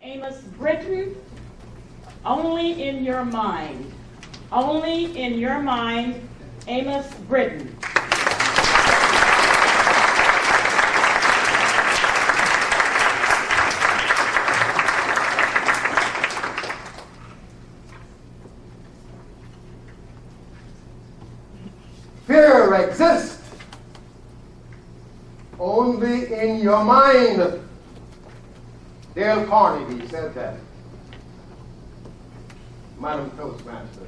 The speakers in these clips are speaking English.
Amos Britton, only in your mind. Only in your mind, Amos Britton. Fear exists only in your mind. Dale Carnegie said that. Madam Toastmaster,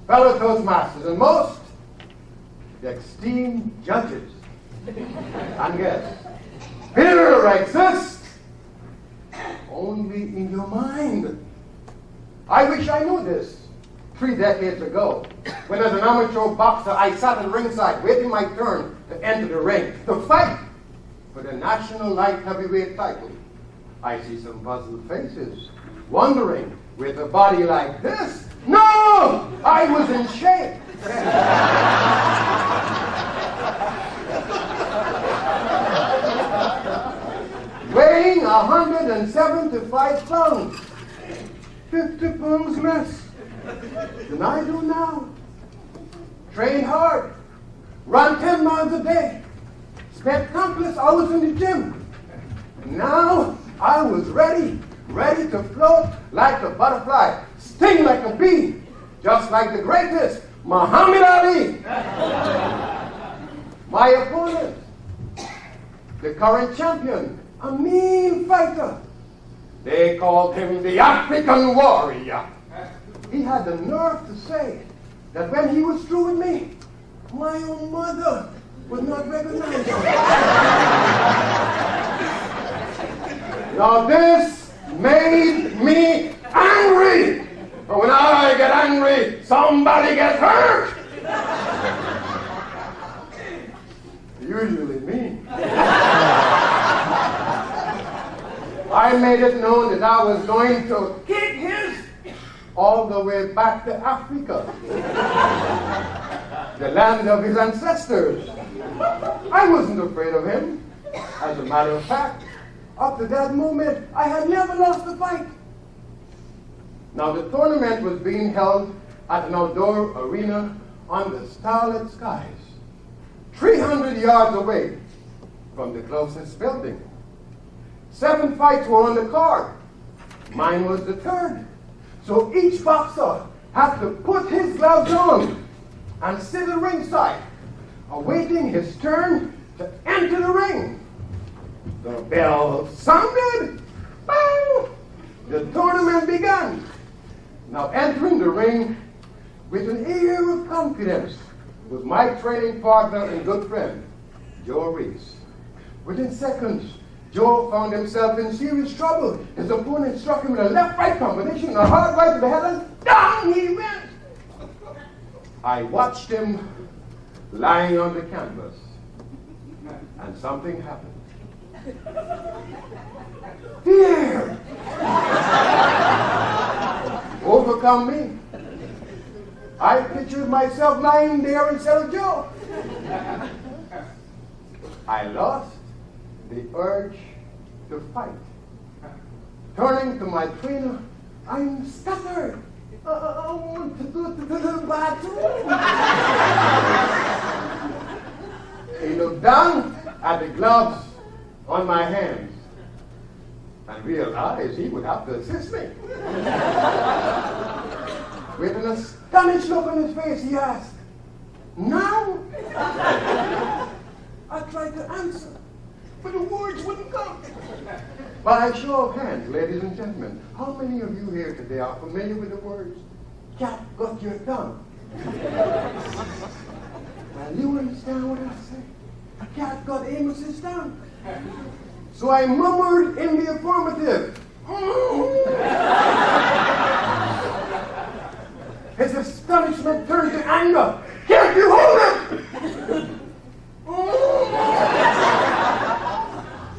fellow Toastmasters, and most esteemed judges and guests. Fear exists only in your mind. I wish I knew this 3 decades ago, when as an amateur boxer I sat at ringside waiting my turn to enter the ring to fight for the national light heavyweight title. I see some puzzled faces, wondering, with a body like this? No! I was in shape. Weighing 175 pounds. 50 pounds less than I do now. Train hard. Run 10 miles a day. Spent countless hours in the gym. And now I was ready to float like a butterfly, sting like a bee, just like the greatest, Muhammad Ali. My opponent, the current champion, a mean fighter. They called him the African warrior. He had the nerve to say that when he was through with me, my own mother would not recognize him. Now this made me angry. But when I get angry, somebody gets hurt. Usually me. I made it known that I was going to kick his all the way back to Africa, the land of his ancestors. I wasn't afraid of him. As a matter of fact, up to that moment, I had never lost a fight. Now, the tournament was being held at an outdoor arena under starlit skies, 300 yards away from the closest building. 7 fights were on the card. Mine was the third. So each boxer had to put his gloves on and sit at ringside, awaiting his turn to enter the ring. The bell sounded. Bang! The tournament began. Now entering the ring with an air of confidence was my training partner and good friend, Joe Reese. Within seconds, Joe found himself in serious trouble. His opponent struck him with a left-right combination, a hard right to the head, and down he went. I watched him lying on the canvas, and something happened. Fear overcome me. I pictured myself lying there instead of Joe. I lost the urge to fight. Turning to my trainer, I'm stuttered. I want to go to the bathroom. He looked down at the gloves on my hands and realized he would have to assist me. With an astonished look on his face, he asked, "Now?" I tried to answer, but the words wouldn't come. By a show of hands, ladies and gentlemen, how many of you here today are familiar with the words, "Cat got your tongue"? Well, you understand what I say. A cat got Amos's tongue. So I murmured in the affirmative. His astonishment turned to anger. "Can't you hold it?"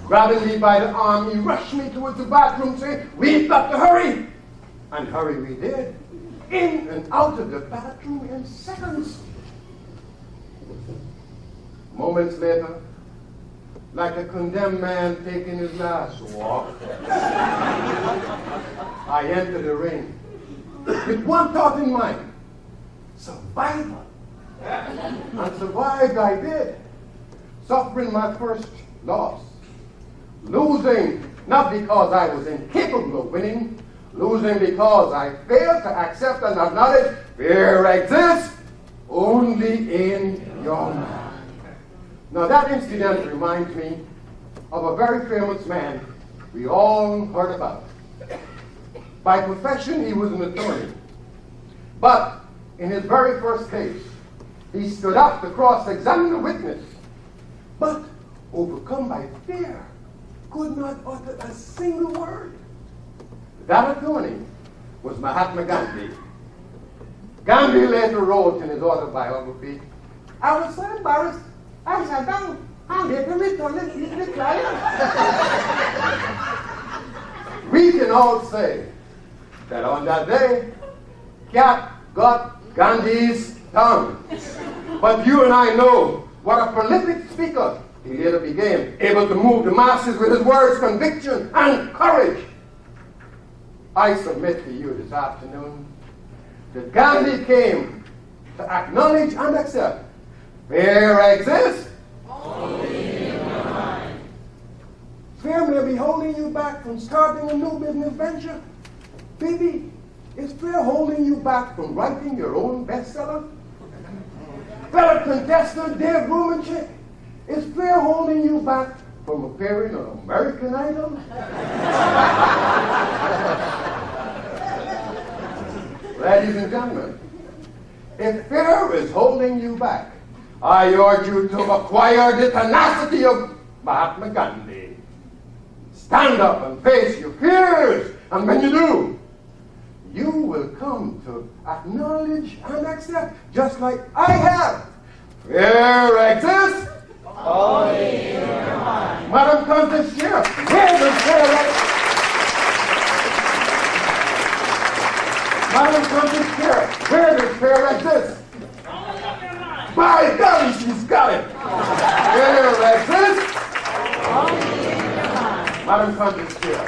Grabbing me by the arm, he rushed me towards the bathroom, saying, "We've got to hurry." And hurry we did. In and out of the bathroom in seconds. Moments later, like a condemned man taking his last walk, I entered the ring with one thought in mind: survival. And survived I did, suffering my first loss, losing not because I was incapable of winning, losing because I failed to accept and acknowledge fear exists only in your mind. Now that incident reminds me of a very famous man we all heard about. By profession, he was an attorney. But in his very first case, he stood up to cross-examine the witness, but overcome by fear, could not utter a single word. That attorney was Mahatma Gandhi. Gandhi later wrote in his autobiography, "I was so embarrassed, I sat down and later returned the client." We can all say that on that day, cat got Gandhi's tongue. But you and I know what a prolific speaker he later became, able to move the masses with his words, conviction, and courage. I submit to you this afternoon that Gandhi came to acknowledge and accept fear exists only in your mind. Fear may be holding you back from starting a new business venture. Baby, is fear holding you back from writing your own bestseller? Fellow contestant Dave Rumenchick, is fear holding you back from appearing on American Idol? Ladies and gentlemen, if fear is holding you back, I urge you to acquire the tenacity of Mahatma Gandhi. Stand up and face your fears, and when you do, you will come to acknowledge and accept, just like I have, fear exists only in your mind. Madam Countess Chair, where does fear exist? Madam Countess Chair, where does fear exist? Only in your mind. By golly, she's got it. Fear exists Only in your mind. Madam Countess Chair.